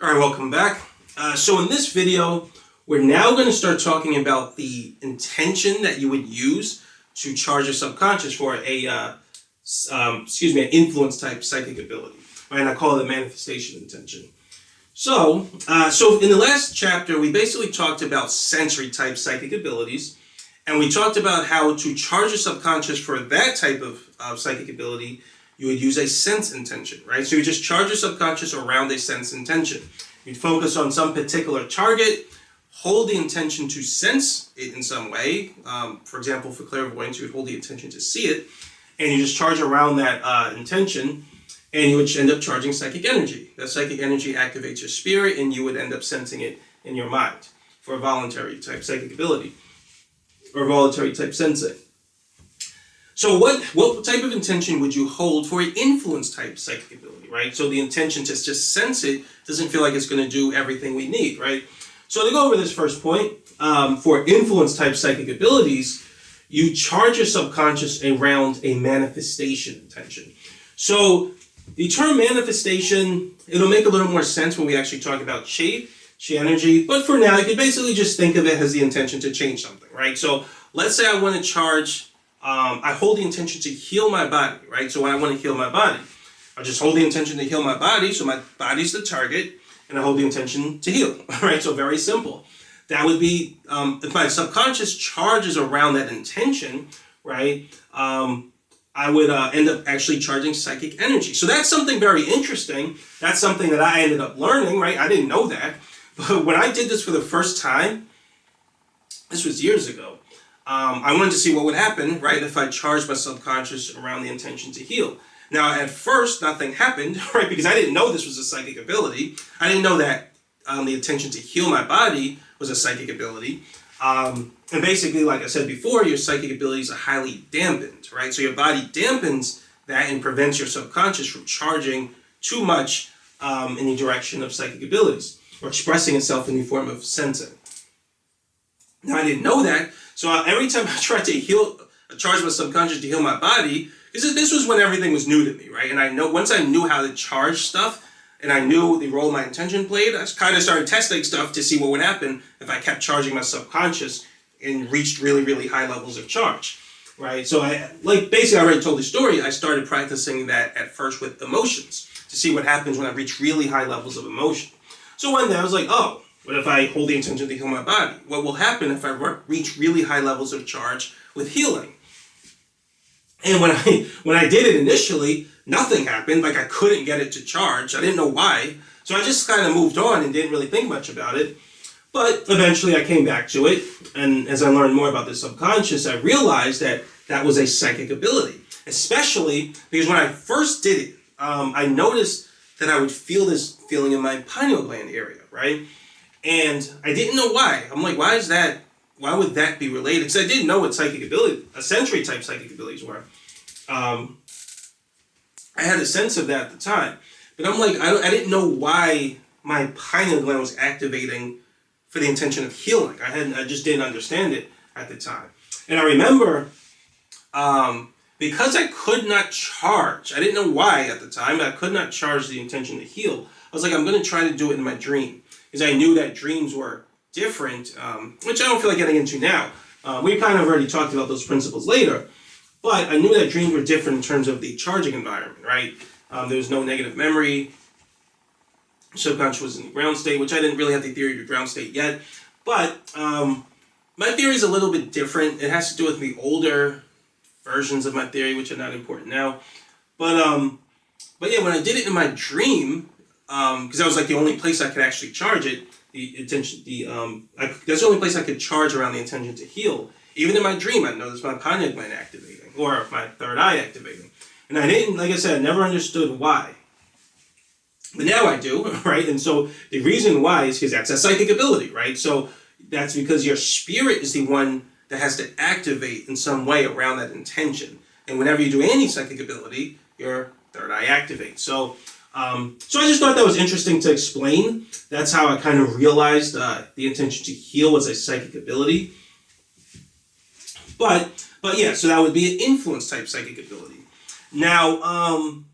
All right, welcome back. So in this video, we're now going to start talking about the intention that you would use to charge your subconscious for an influence type psychic ability. Right, and I call it a manifestation intention. So in the last chapter, we basically talked about sensory type psychic abilities, and we talked about how to charge your subconscious for that type of psychic ability. You would use a sense intention, right? So you just charge your subconscious around a sense intention. You'd focus on some particular target, hold the intention to sense it in some way. For example, for clairvoyance, you would hold the intention to see it, and you just charge around that intention, and you would end up charging psychic energy. That psychic energy activates your spirit, and you would end up sensing it in your mind for a voluntary type psychic ability, or voluntary type sensing. So what type of intention would you hold for an influence type psychic ability, right? So the intention to just sense it doesn't feel like it's going to do everything we need, right? So to go over this first point, for influence type psychic abilities, you charge your subconscious around a manifestation intention. So the term manifestation, it'll make a little more sense when we actually talk about chi energy, but for now, you can basically just think of it as the intention to change something, right? So let's say I want to charge, I hold the intention to heal my body, right? So when I want to heal my body, I just hold the intention to heal my body, so my body's the target, and I hold the intention to heal, right? So very simple. That would be, if my subconscious charges around that intention, right, I would end up actually charging psychic energy. So that's something very interesting. That's something that I ended up learning, right? I didn't know that. But when I did this for the first time, this was years ago, I wanted to see what would happen, right, if I charged my subconscious around the intention to heal. Now, at first, nothing happened, right, because I didn't know this was a psychic ability. I didn't know that the intention to heal my body was a psychic ability. And basically, like I said before, your psychic abilities are highly dampened, right? So your body dampens that and prevents your subconscious from charging too much in the direction of psychic abilities or expressing itself in the form of sensing. Now, I didn't know that, so every time I tried to charge my subconscious to heal my body, because this was when everything was new to me, right? And once I knew how to charge stuff, and I knew the role my intention played, I kind of started testing stuff to see what would happen if I kept charging my subconscious and reached really, really high levels of charge, right? So basically I already told the story. I started practicing that at first with emotions to see what happens when I reach really high levels of emotion. So one day I was like, oh, what if I hold the intention to heal my body? What will happen if I reach really high levels of charge with healing? And when I did it initially, nothing happened. Like I couldn't get it to charge. I didn't know why. So I just kind of moved on and didn't really think much about it. But eventually I came back to it. And as I learned more about the subconscious, I realized that that was a psychic ability. Especially because when I first did it, I noticed that I would feel this feeling in my pineal gland area, right? And I didn't know why. I'm like, why is that? Why would that be related? Because I didn't know what psychic ability, sensory type psychic abilities were. I had a sense of that at the time. But I'm like, I didn't know why my pineal gland was activating for the intention of healing. I just didn't understand it at the time. And I remember, because I could not charge, I didn't know why at the time, I could not charge the intention to heal. I was like, I'm going to try to do it in my dream. Because I knew that dreams were different, which I don't feel like getting into now. We kind of already talked about those principles later. But I knew that dreams were different in terms of the charging environment, right? There was no negative memory. Subconscious was in the ground state, which I didn't really have the theory of the ground state yet. But my theory is a little bit different. It has to do with the older versions of my theory, which are not important now. But yeah, when I did it in my dream, because that was like the only place I could actually charge it, that's the only place I could charge around the intention to heal. Even in my dream, I noticed my pineal gland activating, or my third eye activating. And I didn't, like I said, I never understood why. But now I do, right? And so the reason why is because that's a psychic ability, right? So that's because your spirit is the one that has to activate in some way around that intention. And whenever you do any psychic ability, your third eye activates. So I just thought that was interesting to explain. That's how I kind of realized the intention to heal was a psychic ability. But yeah, so that would be an influence type psychic ability. Now,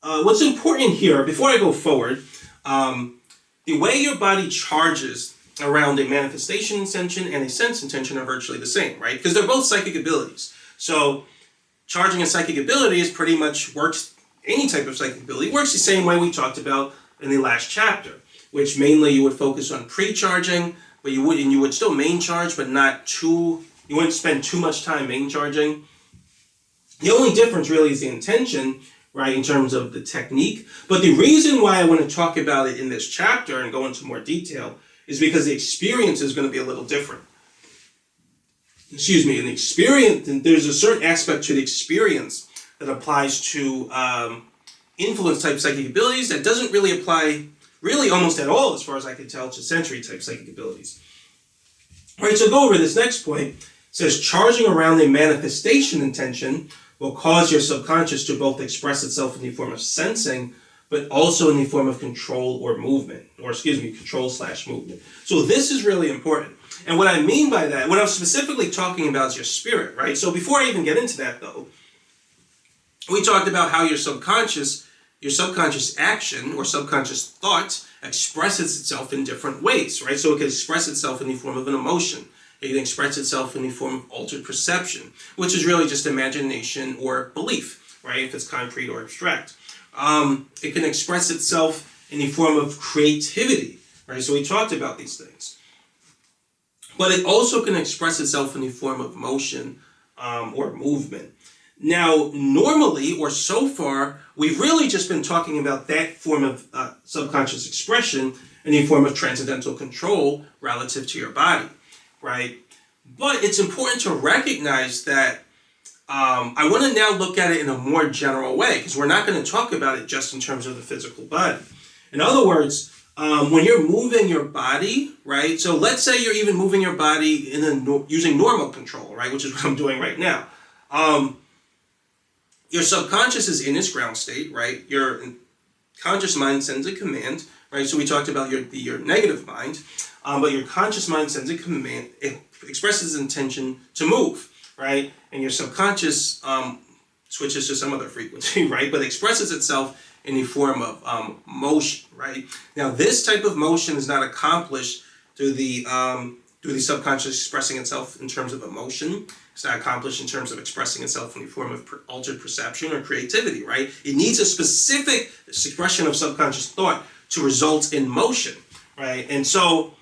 what's important here, before I go forward, The way your body charges around a manifestation intention and a sense intention are virtually the same, right? Because they're both psychic abilities. So charging a psychic ability is pretty much works, any type of psychic ability works the same way we talked about in the last chapter, which mainly you would focus on pre-charging, but you would still main charge, but you wouldn't spend too much time main charging. The only difference really is the intention, right, in terms of the technique. But the reason why I want to talk about it in this chapter and go into more detail is because the experience is going to be a little different. Excuse me, in the experience, there's a certain aspect to the experience that applies to influence type psychic abilities that doesn't really apply really almost at all, as far as I can tell, to sensory type psychic abilities. All right, so go over this next point. It says charging around a manifestation intention will cause your subconscious to both express itself in the form of sensing, but also in the form of control or movement, control/movement. So this is really important. And what I mean by that, what I'm specifically talking about is your spirit, right? So before I even get into that though, we talked about how your subconscious action or subconscious thought expresses itself in different ways, right? So it can express itself in the form of an emotion. It can express itself in the form of altered perception, which is really just imagination or belief, right? If it's concrete or abstract. It can express itself in the form of creativity, right? So we talked about these things. But it also can express itself in the form of motion or movement. Now, normally, or so far, we've really just been talking about that form of subconscious expression in the form of transcendental control relative to your body, right? But it's important to recognize that I want to now look at it in a more general way, because we're not going to talk about it just in terms of the physical body. In other words, when you're moving your body, right? So let's say you're even moving your body using normal control, right? Which is what I'm doing right now. Your subconscious is in its ground state, right? Your conscious mind sends a command, right? So we talked about your negative mind, but your conscious mind sends a command. It expresses intention to move, right? And your subconscious switches to some other frequency, right? But expresses itself in the form of motion, right? Now, this type of motion is not accomplished through the subconscious expressing itself in terms of emotion. It's not accomplished in terms of expressing itself in the form of altered perception or creativity, right? It needs a specific expression of subconscious thought to result in motion, right? And so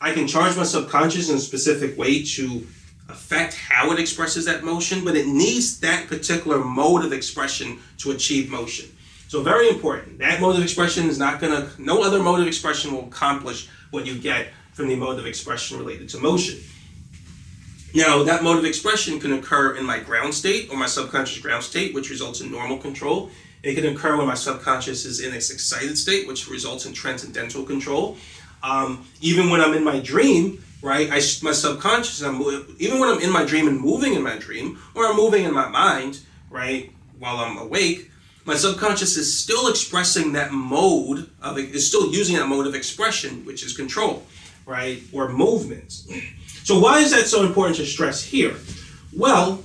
I can charge my subconscious in a specific way to affect how it expresses that motion, but it needs that particular mode of expression to achieve motion. So very important. That mode of expression is no other mode of expression will accomplish what you get from the mode of expression related to motion. Now, that mode of expression can occur in my ground state or my subconscious ground state, which results in normal control. It can occur when my subconscious is in this excited state, which results in transcendental control. Even when I'm in my dream, right, my subconscious, even when I'm in my dream and moving in my dream, or I'm moving in my mind, right, while I'm awake, my subconscious is still expressing that mode is still using that mode of expression, which is control, right, or movement. So why is that so important to stress here? Well,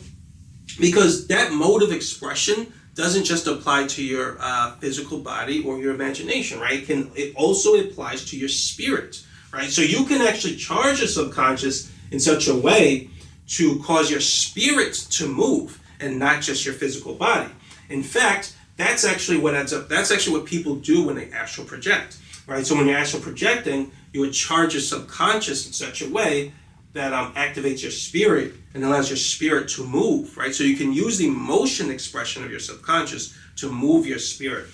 because that mode of expression doesn't just apply to your physical body or your imagination, right? It also applies to your spirit, right? So you can actually charge your subconscious in such a way to cause your spirit to move and not just your physical body. In fact, that's actually what people do when they astral project, right? So when you're astral projecting, you would charge your subconscious in such a way that activates your spirit and allows your spirit to move, right? So you can use the motion expression of your subconscious to move your spirit.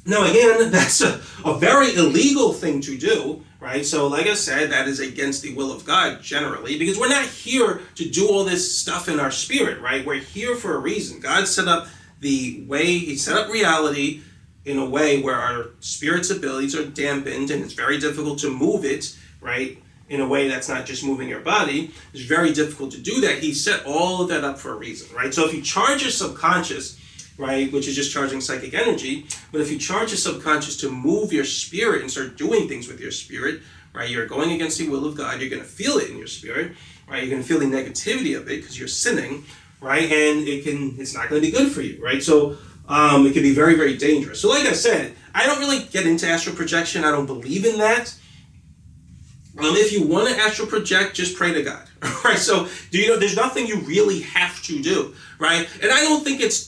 Now, again, that's a very illegal thing to do, right? So like I said, that is against the will of God generally, because we're not here to do all this stuff in our spirit, right? We're here for a reason. God set up He set up reality in a way where our spirit's abilities are dampened, and it's very difficult to move it, right? In a way that's not just moving your body. It's very difficult to do that. He set all of that up for a reason, right? So if you charge your subconscious, right, which is just charging psychic energy, but if you charge your subconscious to move your spirit and start doing things with your spirit, right, you're going against the will of God, you're going to feel it in your spirit, right? You're going to feel the negativity of it because you're sinning, right? And it's not going to be good for you, right? So it can be very, very dangerous. So like I said, I don't really get into astral projection. I don't believe in that. If you want to astral project, just pray to God, right? So, there's nothing you really have to do, right? And I don't think it's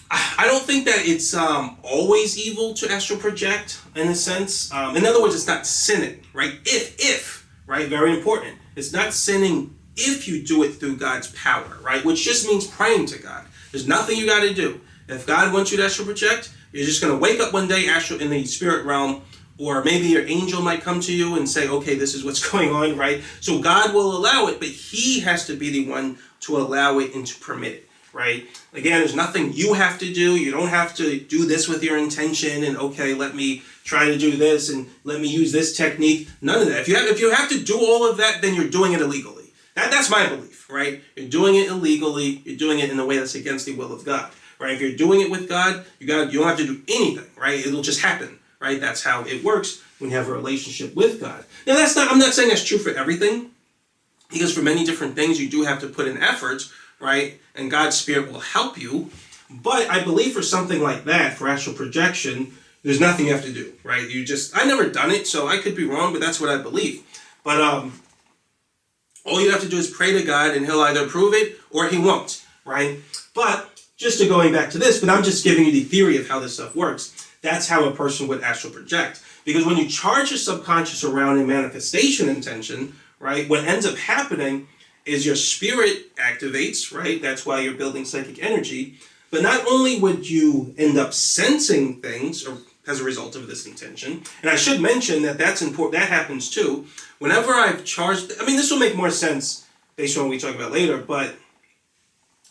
I don't think that it's always evil to astral project in a sense. In other words, it's not sinning, right? If, right? Very important. It's not sinning if you do it through God's power, right? Which just means praying to God. There's nothing you got to do. If God wants you to astral project, you're just going to wake up one day astral in the spirit realm, or maybe your angel might come to you and say, okay, this is what's going on, right? So God will allow it, but he has to be the one to allow it and to permit it, right? Again, there's nothing you have to do. You don't have to do this with your intention and, okay, let me try to do this and let me use this technique. None of that. If you have to do all of that, then you're doing it illegally. That's my belief, right? You're doing it illegally. You're doing it in a way that's against the will of God, right? If you're doing it with God, you don't have to do anything, right? It'll just happen. Right? That's how it works when you have a relationship with God. Now, I'm not saying that's true for everything, because for many different things, you do have to put in effort, right? And God's Spirit will help you. But I believe for something like that, for astral projection, there's nothing you have to do, right? I've never done it, so I could be wrong, but that's what I believe. But all you have to do is pray to God, and he'll either approve it or he won't, right? But just going back to this, but I'm just giving you the theory of how this stuff works. That's how a person would astral project. Because when you charge your subconscious around a manifestation intention, right, what ends up happening is your spirit activates, right? That's why you're building psychic energy. But not only would you end up sensing things or as a result of this intention, and I should mention that that's important, that happens too. Whenever I've charged, this will make more sense based on what we talk about later, but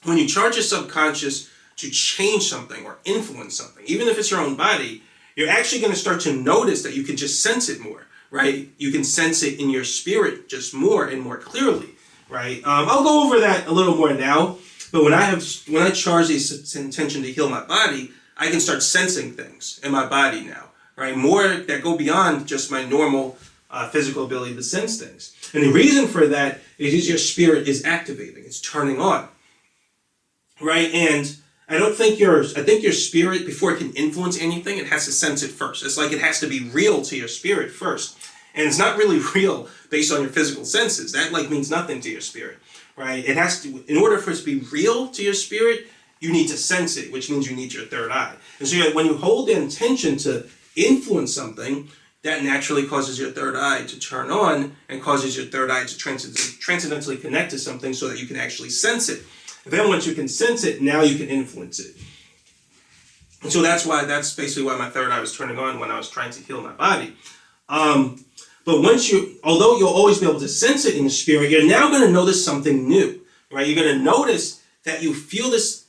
when you charge your subconscious to change something or influence something, even if it's your own body, you're actually going to start to notice that you can just sense it more, right? You can sense it in your spirit just more and more clearly, right? I'll go over that a little more now, but when I charge this intention to heal my body, I can start sensing things in my body now, right? More that go beyond just my normal physical ability to sense things. And the reason for that is your spirit is activating, it's turning on, right? And I think your spirit, before it can influence anything, it has to sense it first. It's like it has to be real to your spirit first. And it's not really real based on your physical senses. That means nothing to your spirit, right? It has to, in order for it to be real to your spirit, you need to sense it, which means you need your third eye. And so when you hold the intention to influence something, that naturally causes your third eye to turn on and causes your third eye to transcendentally connect to something so that you can actually sense it. Then once you can sense it, now you can influence it. And so that's basically why my third eye was turning on when I was trying to heal my body. But although you'll always be able to sense it in your spirit, you're now going to notice something new, right? You're going to notice that you feel this,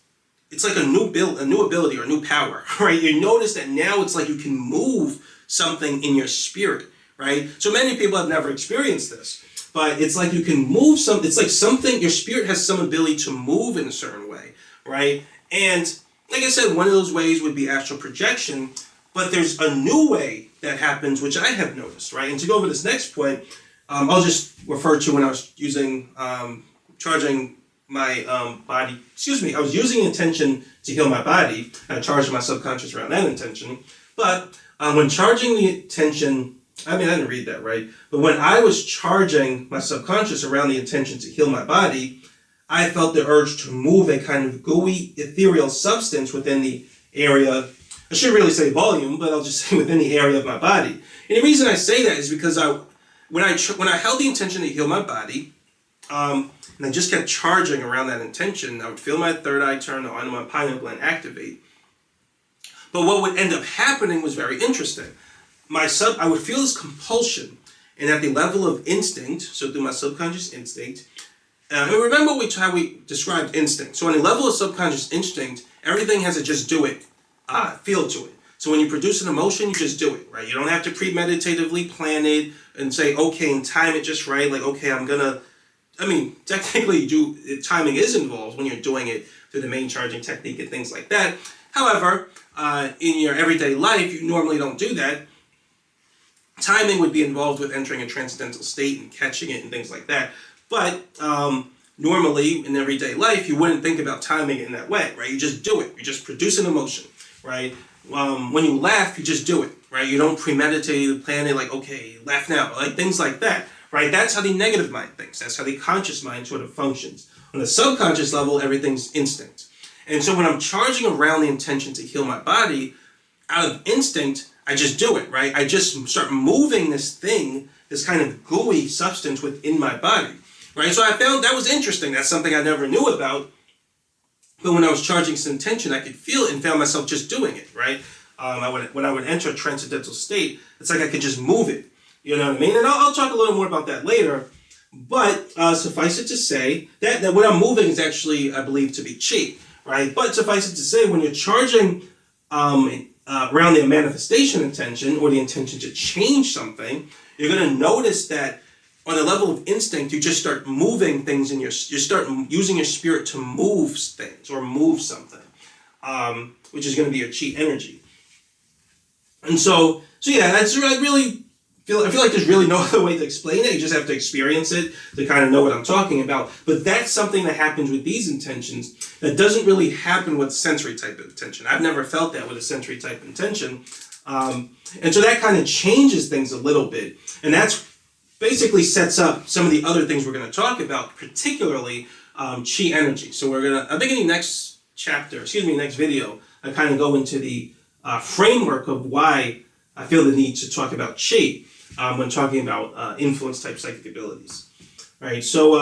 it's like a new ability or a new power, right? You notice that now it's like you can move something in your spirit, right? So many people have never experienced this. But it's like you can move something. It's like something, your spirit has some ability to move in a certain way, right? And like I said, one of those ways would be astral projection. But there's a new way that happens, which I have noticed, right? And to go over this next point, I'll just refer to when I was charging my body. I was using intention to heal my body. I charged my subconscious around that intention. But when charging the intention, I didn't read that right, but when I was charging my subconscious around the intention to heal my body, I felt the urge to move a kind of gooey, ethereal substance within the area. I should really say volume, but I'll just say within the area of my body. And the reason I say that is because when I held the intention to heal my body, and I just kept charging around that intention, I would feel my third eye turn on and my pineal gland activate. But what would end up happening was very interesting. I would feel this compulsion, and at the level of instinct, so through my subconscious instinct, and remember how we described instinct. So on the level of subconscious instinct, everything has a just do it feel to it. So when you produce an emotion, you just do it, right? You don't have to premeditatively plan it and say, okay, and time it just right. Like, okay, technically timing is involved when you're doing it through the main charging technique and things like that. However, in your everyday life, you normally don't do that. Timing would be involved with entering a transcendental state and catching it and things like that. But normally in everyday life, you wouldn't think about timing it in that way, right? You just do it. You just produce an emotion, right? When you laugh, you just do it, right? You don't premeditate, plan it like, okay, laugh now, like things like that, right? That's how the negative mind thinks. That's how the conscious mind sort of functions. On the subconscious level, everything's instinct. And so when I'm charging around the intention to heal my body, out of instinct, I just do it, right? I just start moving this thing, this kind of gooey substance within my body, right? So I found that was interesting. That's something I never knew about. But when I was charging some intention, I could feel it and found myself just doing it, right? When I would enter a transcendental state, it's like I could just move it. You know what I mean? And I'll talk a little more about that later. But suffice it to say that what I'm moving is actually, I believe, to be chi, right? But suffice it to say, when you're charging around the manifestation intention or the intention to change something, you're going to notice that on the level of instinct, you just start moving things you start using your spirit to move things or move something, which is going to be your chi energy. And so yeah, that's I feel like there's really no other way to explain it. You just have to experience it to kind of know what I'm talking about. But that's something that happens with these intentions that doesn't really happen with sensory type of intention. I've never felt that with a sensory type intention. And so that kind of changes things a little bit. And that's basically sets up some of the other things we're going to talk about, particularly chi energy. So I'm beginning next video, I kind of go into the framework of why I feel the need to talk about chi when talking about influence type psychic abilities. All right, so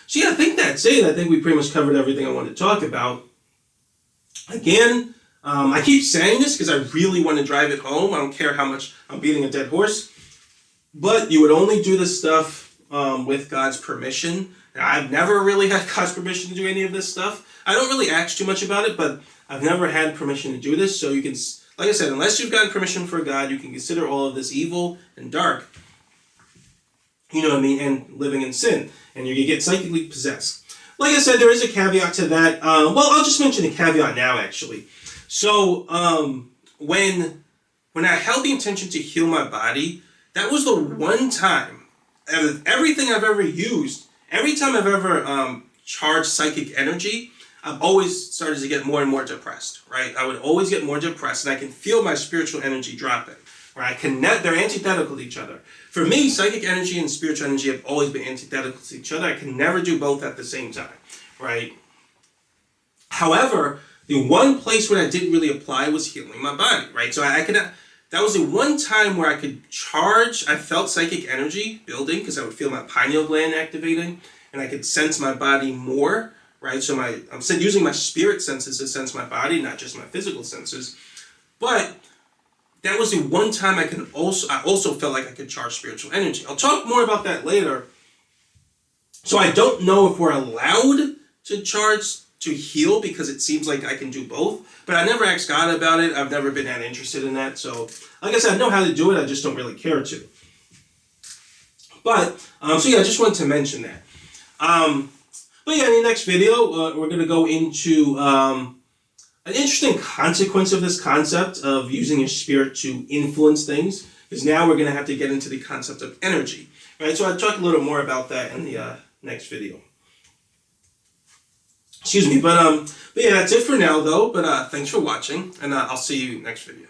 yeah, I think that's it. I think we pretty much covered everything I wanted to talk about. Again, I keep saying this because I really want to drive it home. I don't care how much I'm beating a dead horse. But you would only do this stuff with God's permission. Now, I've never really had God's permission to do any of this stuff. I don't really ask too much about it, but I've never had permission to do this. So you can, like I said, unless you've gotten permission for God, you can consider all of this evil and dark. You know what I mean? And living in sin. And you get psychically possessed. Like I said, there is a caveat to that. Well, I'll just mention a caveat now, actually. So when I held the intention to heal my body, that was the one time, out of everything I've ever used, every time I've ever charged psychic energy, I've always started to get more and more depressed, right? I would always get more depressed, and I can feel my spiritual energy dropping, right? They're antithetical to each other. For me, psychic energy and spiritual energy have always been antithetical to each other. I can never do both at the same time, right? However, the one place where I didn't really apply was healing my body, right? So that was the one time where I could charge. I felt psychic energy building because I would feel my pineal gland activating, and I could sense my body more, right? So I'm using my spirit senses to sense my body, not just my physical senses. But that was the one time I also felt like I could charge spiritual energy. I'll talk more about that later. So I don't know if we're allowed to charge to heal because it seems like I can do both. But I never asked God about it. I've never been that interested in that. So like I said, I know how to do it. I just don't really care to. But, so yeah, I just wanted to mention that. But yeah, in the next video, we're going to go into an interesting consequence of this concept of using your spirit to influence things. Because now we're going to have to get into the concept of energy. Right? So I'll talk a little more about that in the next video. Excuse me, but yeah, that's it for now though. But thanks for watching, and I'll see you next video.